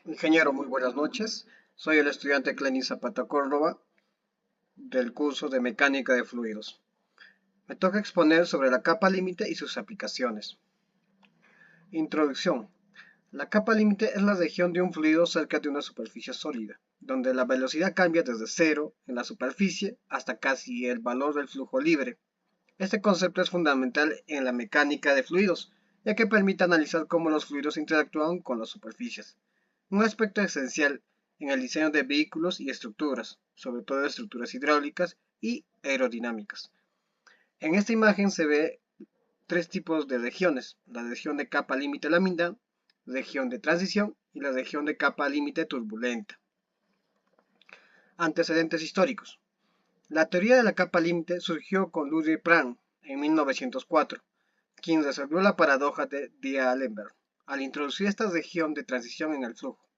Ingeniero, muy buenas noches. Soy el estudiante Clenis Zapata Córdoba del curso de Mecánica de Fluidos. Me toca exponer sobre la capa límite y sus aplicaciones. Introducción. La capa límite es la región de un fluido cerca de una superficie sólida, donde la velocidad cambia desde cero en la superficie hasta casi el valor del flujo libre. Este concepto es fundamental en la mecánica de fluidos, ya que permite analizar cómo los fluidos interactúan con las superficies. Un aspecto esencial en el diseño de vehículos y estructuras, sobre todo estructuras hidráulicas y aerodinámicas. En esta imagen se ve tres tipos de regiones: la región de capa límite laminar, región de transición y la región de capa límite turbulenta. Antecedentes históricos. La teoría de la capa límite surgió con Ludwig Prandtl en 1904, quien resolvió la paradoja de D'Alembert al introducir esta región de transición en el flujo.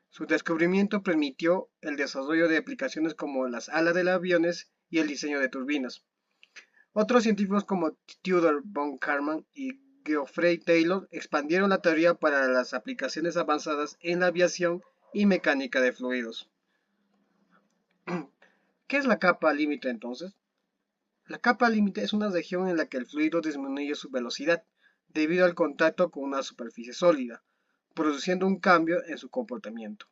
Su descubrimiento permitió el desarrollo de aplicaciones como las alas de aviones y el diseño de turbinas. Otros científicos como Theodor von Karman y Geoffrey Taylor expandieron la teoría para las aplicaciones avanzadas en la aviación y mecánica de fluidos. ¿Qué es la capa límite entonces? La capa límite es una región en la que el fluido disminuye su velocidad debido al contacto con una superficie sólida, produciendo un cambio en su comportamiento.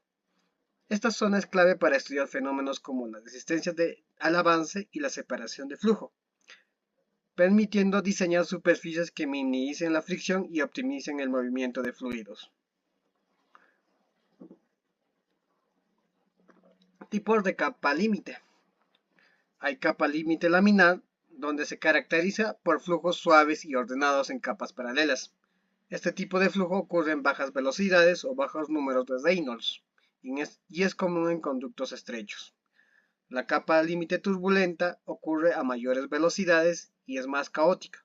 Esta zona es clave para estudiar fenómenos como la resistencia al avance y la separación de flujo, permitiendo diseñar superficies que minimicen la fricción y optimicen el movimiento de fluidos. Tipos de capa límite. Hay capa límite laminar, donde se caracteriza por flujos suaves y ordenados en capas paralelas. Este tipo de flujo ocurre en bajas velocidades o bajos números de Reynolds y es común en conductos estrechos. La capa límite turbulenta ocurre a mayores velocidades y es más caótica,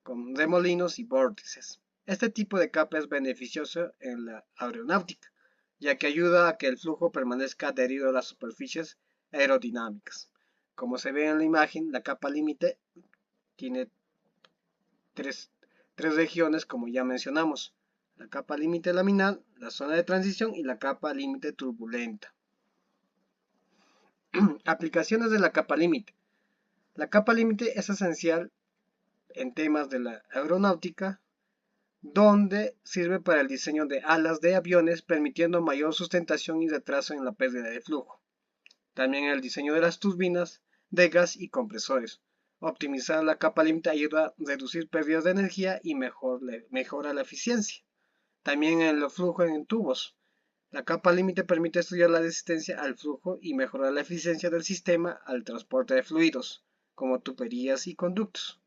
con remolinos y vórtices. Este tipo de capa es beneficioso en la aeronáutica, ya que ayuda a que el flujo permanezca adherido a las superficies aerodinámicas. Como se ve en la imagen, la capa límite tiene tres, regiones, como ya mencionamos: la capa límite laminar, la zona de transición y la capa límite turbulenta. Aplicaciones de la capa límite. La capa límite es esencial en temas de la aeronáutica, donde sirve para el diseño de alas de aviones, permitiendo mayor sustentación y retraso en la pérdida de flujo. También el diseño de las turbinas de gas y compresores. Optimizar la capa límite ayuda a reducir pérdidas de energía y mejora la eficiencia. También en el flujo en tubos. La capa límite permite estudiar la resistencia al flujo y mejorar la eficiencia del sistema al transporte de fluidos, como tuberías y conductos.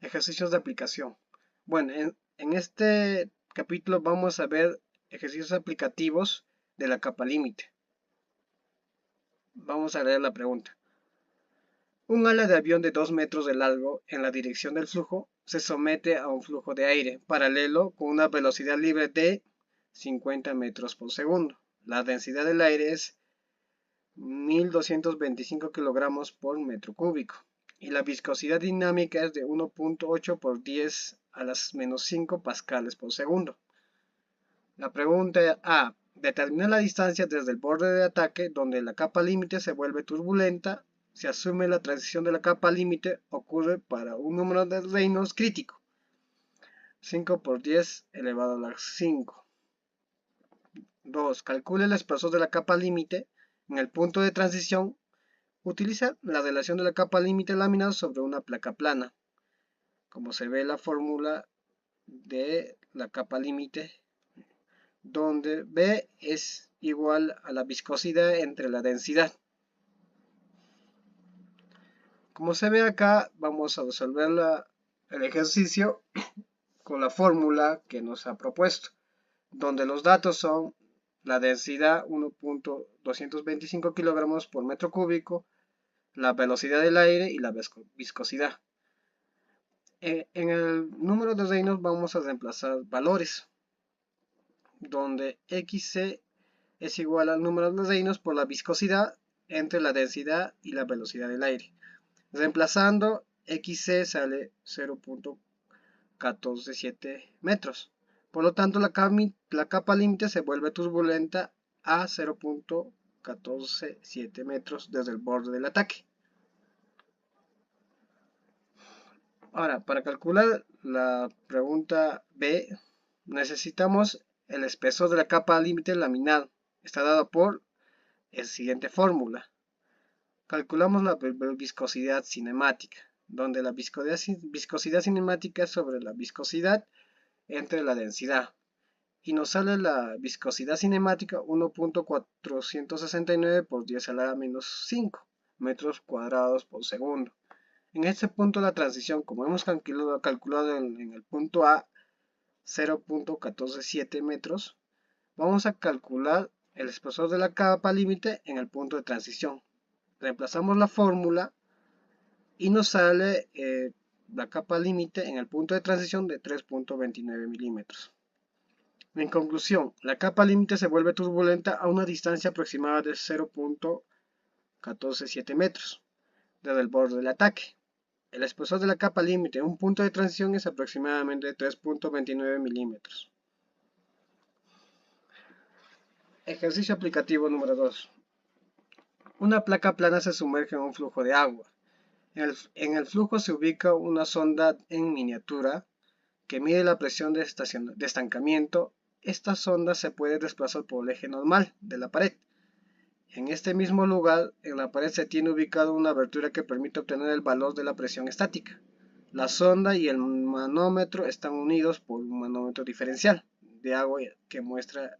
Ejercicios de aplicación. Bueno, en este capítulo vamos a ver ejercicios aplicativos de la capa límite. Vamos a leer la pregunta. Un ala de avión de 2 metros de largo en la dirección del flujo se somete a un flujo de aire paralelo con una velocidad libre de 50 metros por segundo. La densidad del aire es 1225 kilogramos por metro cúbico y la viscosidad dinámica es de 1.8 por 10 a las menos 5 pascales por segundo. La pregunta A. Determina la distancia desde el borde de ataque donde la capa límite se vuelve turbulenta. Se asume la transición de la capa límite ocurre para un número de Reynolds crítico, 5 por 10 elevado a la 5. 2. Calcule el espesor de la capa límite en el punto de transición. Utiliza la relación de la capa límite laminar sobre una placa plana, como se ve en la fórmula de la capa límite, donde B es igual a la viscosidad entre la densidad. Como se ve acá, vamos a resolver el ejercicio con la fórmula que nos ha propuesto, donde los datos son la densidad 1.225 kilogramos por metro cúbico, la velocidad del aire y la viscosidad. En el número de Reynolds vamos a reemplazar valores, donde xc es igual al número de Reynolds por la viscosidad entre la densidad y la velocidad del aire. Reemplazando, xc sale 0.147 metros, Por lo tanto, la capa límite se vuelve turbulenta a 0.147 metros desde el borde del ataque. Ahora, para calcular la pregunta B, necesitamos el espesor de la capa límite laminado. Está dado por la siguiente fórmula. Calculamos la viscosidad cinemática, donde la viscosidad cinemática es sobre la viscosidad entre la densidad. Y nos sale la viscosidad cinemática 1.469 por 10 a la menos 5 metros cuadrados por segundo. En este punto la transición, como hemos calculado en el punto A, 0.147 metros, vamos a calcular el espesor de la capa límite en el punto de transición. Reemplazamos la fórmula y nos sale la capa límite en el punto de transición de 3.29 milímetros. En conclusión, la capa límite se vuelve turbulenta a una distancia aproximada de 0.147 metros desde el borde del ataque. El espesor de la capa límite en un punto de transición es aproximadamente 3.29 milímetros. Ejercicio aplicativo número 2. Una placa plana se sumerge en un flujo de agua. En el flujo se ubica una sonda en miniatura que mide la presión de estancamiento. Esta sonda se puede desplazar por el eje normal de la pared. En este mismo lugar, en la pared se tiene ubicada una abertura que permite obtener el valor de la presión estática. La sonda y el manómetro están unidos por un manómetro diferencial de agua que muestra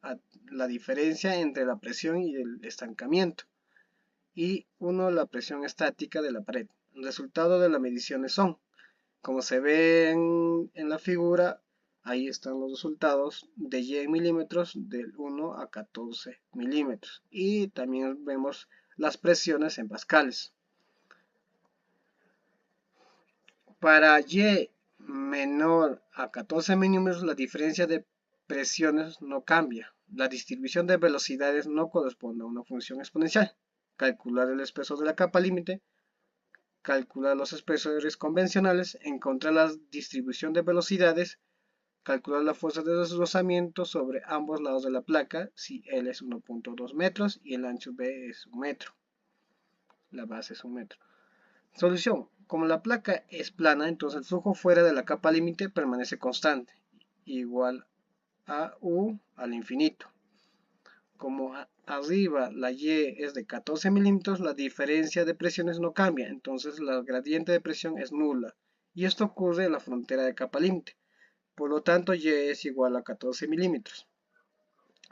la diferencia entre la presión y el estancamiento, y la presión estática de la pared. El resultado de las mediciones son, como se ve en la figura, ahí están los resultados de Y en milímetros del 1 a 14 milímetros. Y también vemos las presiones en pascales. Para Y menor a 14 milímetros, la diferencia de presiones no cambia. La distribución de velocidades no corresponde a una función exponencial. Calcular el espesor de la capa límite. Calcular los espesores convencionales. Encontrar la distribución de velocidades. Calcular la fuerza de deslizamiento sobre ambos lados de la placa, si L es 1.2 metros y el ancho B es 1 metro. La base es 1 metro. Solución. Como la placa es plana, entonces el flujo fuera de la capa límite permanece constante, igual a U al infinito. Como arriba la Y es de 14 milímetros, la diferencia de presiones no cambia, entonces la gradiente de presión es nula. Y esto ocurre en la frontera de capa límite. Por lo tanto, Y es igual a 14 milímetros.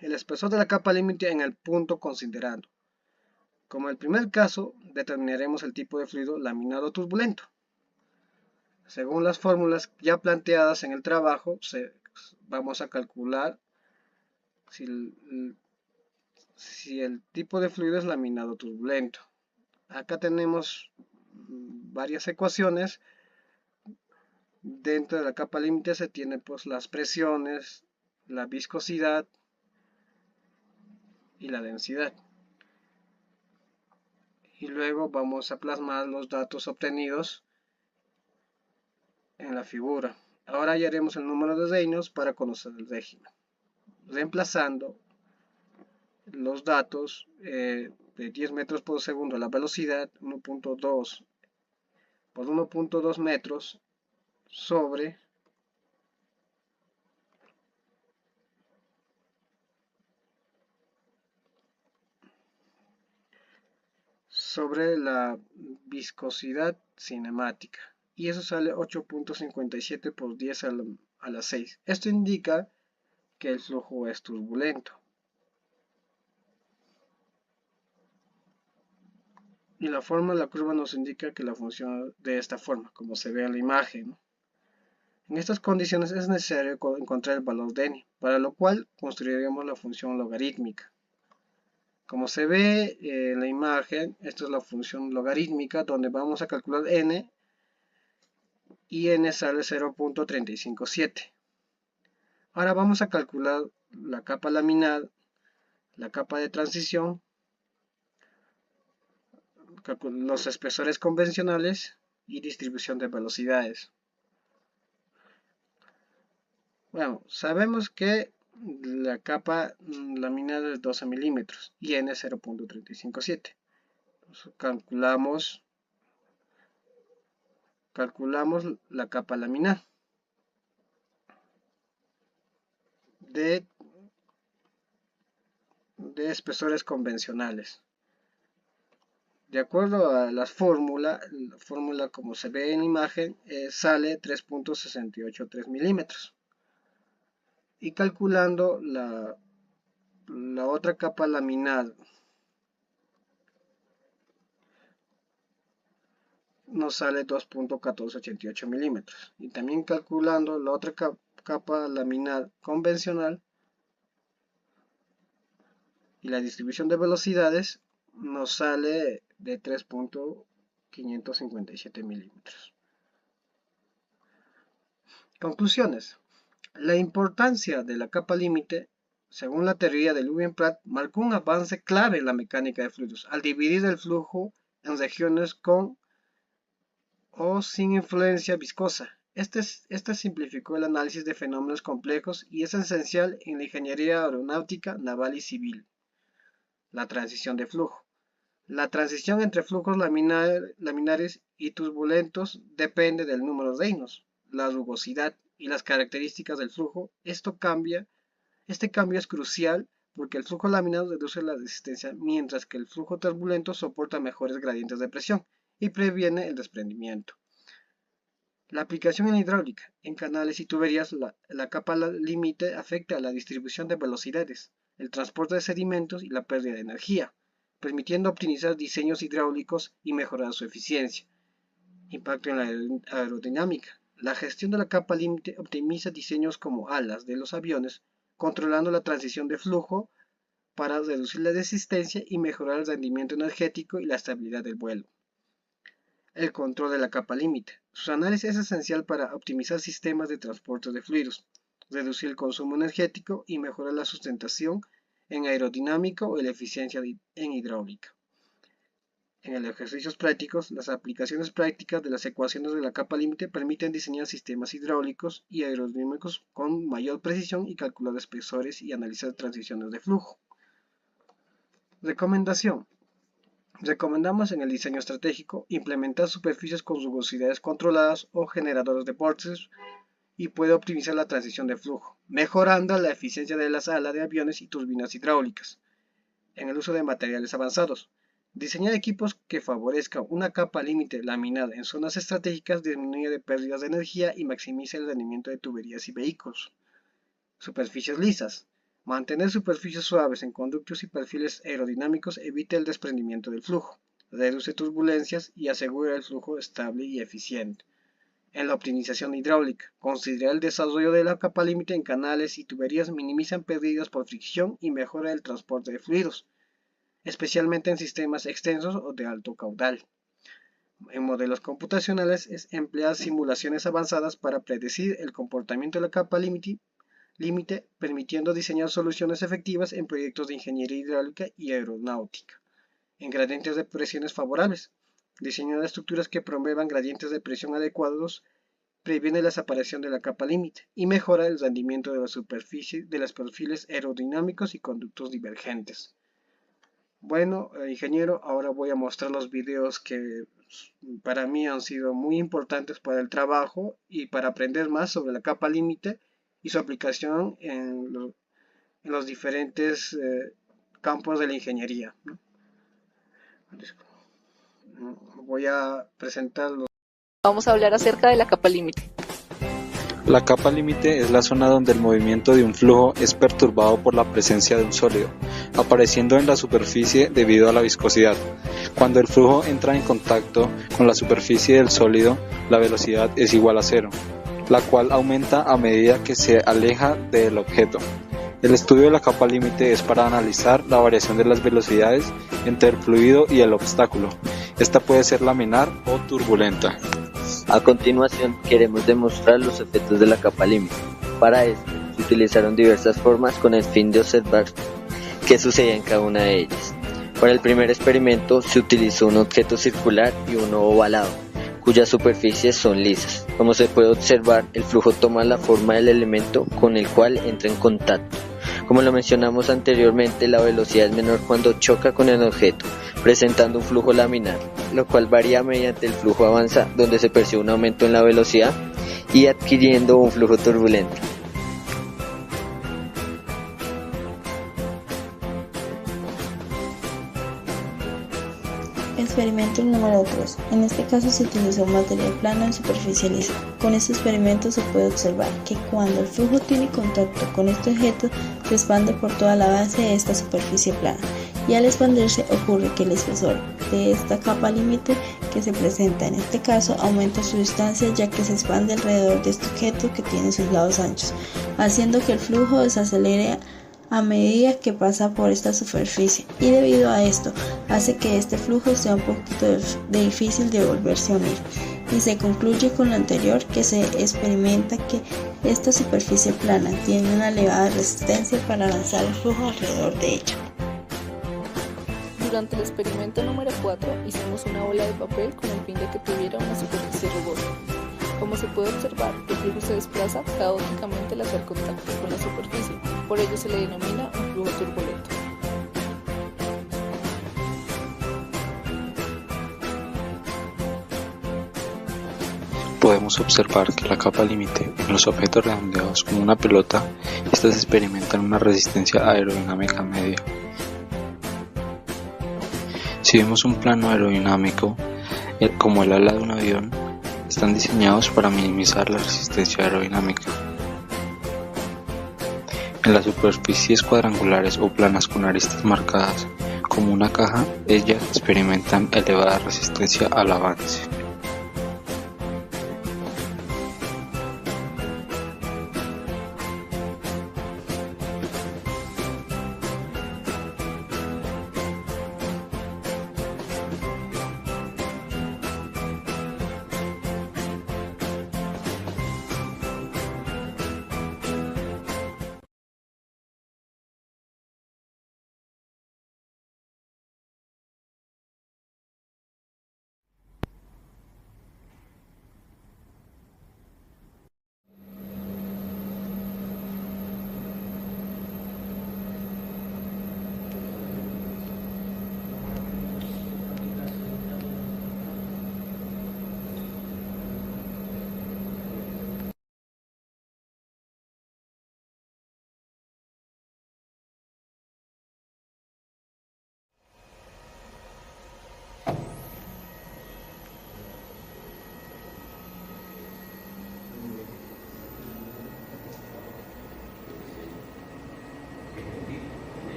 El espesor de la capa límite en el punto considerado. Como en el primer caso, determinaremos el tipo de fluido laminado turbulento. Según las fórmulas ya planteadas en el trabajo, vamos a calcular si el tipo de fluido es laminado turbulento. Acá tenemos varias ecuaciones. Dentro de la capa límite se tienen pues las presiones, la viscosidad y la densidad. Y luego vamos a plasmar los datos obtenidos en la figura. Ahora hallaremos el número de reinos para conocer el régimen, reemplazando los datos de 10 metros por segundo, la velocidad 1.2 por 1.2 metros sobre la viscosidad cinemática, y eso sale 8.57 por 10 a la 6. Esto indica que el flujo es turbulento. Y la forma de la curva nos indica que la función de esta forma, como se ve en la imagen. En estas condiciones es necesario encontrar el valor de n, para lo cual construiremos la función logarítmica. Como se ve en la imagen, esta es la función logarítmica donde vamos a calcular n y n sale 0.357. Ahora vamos a calcular la capa laminar, la capa de transición, los espesores convencionales y distribución de velocidades. Bueno, sabemos que la capa laminar es 12 milímetros y n es 0.357. Calculamos la capa laminar de espesores convencionales. De acuerdo a la fórmula como se ve en la imagen, sale 3.683 milímetros. Y calculando la otra capa laminar, nos sale 2.1488 milímetros. Y también calculando la otra capa laminar convencional y la distribución de velocidades, nos sale de 3.557 milímetros. Conclusiones. La importancia de la capa límite, según la teoría de Lüdenplaat, marcó un avance clave en la mecánica de fluidos al dividir el flujo en regiones con o sin influencia viscosa. Este simplificó el análisis de fenómenos complejos y es esencial en la ingeniería aeronáutica, naval y civil. La transición de flujo. La transición entre flujos laminares y turbulentos depende del número de Reynolds, la rugosidad y las características del flujo. Este cambio es crucial porque el flujo laminar reduce la resistencia, mientras que el flujo turbulento soporta mejores gradientes de presión y previene el desprendimiento. La aplicación en hidráulica. En canales y tuberías, la capa límite afecta a la distribución de velocidades, el transporte de sedimentos y la pérdida de energía, permitiendo optimizar diseños hidráulicos y mejorar su eficiencia. Impacto en la aerodinámica. La gestión de la capa límite optimiza diseños como alas de los aviones, controlando la transición de flujo para reducir la resistencia y mejorar el rendimiento energético y la estabilidad del vuelo. El control de la capa límite. Su análisis es esencial para optimizar sistemas de transporte de fluidos, reducir el consumo energético y mejorar la sustentación en aerodinámica o la eficiencia en hidráulica. En los ejercicios prácticos, las aplicaciones prácticas de las ecuaciones de la capa límite permiten diseñar sistemas hidráulicos y aerodinámicos con mayor precisión y calcular espesores y analizar transiciones de flujo. Recomendación. Recomendamos en el diseño estratégico implementar superficies con rugosidades controladas o generadores de vórtices y puede optimizar la transición de flujo, mejorando la eficiencia de las alas de aviones y turbinas hidráulicas. En el uso de materiales avanzados, diseñar equipos que favorezcan una capa límite laminada en zonas estratégicas disminuye pérdidas de energía y maximiza el rendimiento de tuberías y vehículos. Superficies lisas. Mantener superficies suaves en conductos y perfiles aerodinámicos evita el desprendimiento del flujo, reduce turbulencias y asegura el flujo estable y eficiente. En la optimización hidráulica, considerar el desarrollo de la capa límite en canales y tuberías minimizan pérdidas por fricción y mejora el transporte de fluidos, especialmente en sistemas extensos o de alto caudal. En modelos computacionales es emplear simulaciones avanzadas para predecir el comportamiento de la capa límite, permitiendo diseñar soluciones efectivas en proyectos de ingeniería hidráulica y aeronáutica. En gradientes de presiones favorables, diseñar estructuras que promuevan gradientes de presión adecuados previene la desaparición de la capa límite y mejora el rendimiento de la superficie de los perfiles aerodinámicos y conductos divergentes. Bueno, ingeniero, ahora voy a mostrar los videos que para mí han sido muy importantes para el trabajo y para aprender más sobre la capa límite y su aplicación en los diferentes campos de la ingeniería, ¿no? Voy a presentarlos. Vamos a hablar acerca de la capa límite. La capa límite es la zona donde el movimiento de un flujo es perturbado por la presencia de un sólido, apareciendo en la superficie debido a la viscosidad. Cuando el flujo entra en contacto con la superficie del sólido, la velocidad es igual a cero, la cual aumenta a medida que se aleja del objeto. El estudio de la capa límite es para analizar la variación de las velocidades entre el fluido y el obstáculo. Esta puede ser laminar o turbulenta. A continuación, queremos demostrar los efectos de la capa límite. Para esto, se utilizaron diversas formas con el fin de observar qué sucedía en cada una de ellas. Para el primer experimento, se utilizó un objeto circular y uno ovalado, cuyas superficies son lisas. Como se puede observar, el flujo toma la forma del elemento con el cual entra en contacto. Como lo mencionamos anteriormente, la velocidad es menor cuando choca con el objeto, presentando un flujo laminar, lo cual varía mediante el flujo avanza, donde se percibe un aumento en la velocidad y adquiriendo un flujo turbulento. Experimento número 3. En este caso se utilizó un material plano en superficie lisa. Con este experimento se puede observar que cuando el flujo tiene contacto con este objeto se expande por toda la base de esta superficie plana, y al expandirse ocurre que el espesor de esta capa límite que se presenta en este caso aumenta su distancia, ya que se expande alrededor de este objeto que tiene sus lados anchos, haciendo que el flujo desacelere a medida que pasa por esta superficie, y debido a esto hace que este flujo sea un poquito difícil de volverse a unir. Y se concluye con lo anterior, que se experimenta que esta superficie plana tiene una elevada resistencia para avanzar el flujo alrededor de ella. Durante el experimento número 4 hicimos una bola de papel con el fin de que tuviera una superficie rugosa. Como se puede observar, el flujo se desplaza caóticamente al hacer contacto con la superficie, por ello se le denomina un flujo turbulento. Podemos observar que la capa límite en los objetos redondeados como una pelota, estas experimentan una resistencia aerodinámica media. Si vemos un plano aerodinámico, como el ala de un avión, están diseñados para minimizar la resistencia aerodinámica. En las superficies cuadrangulares o planas con aristas marcadas como una caja, ellas experimentan elevada resistencia al avance.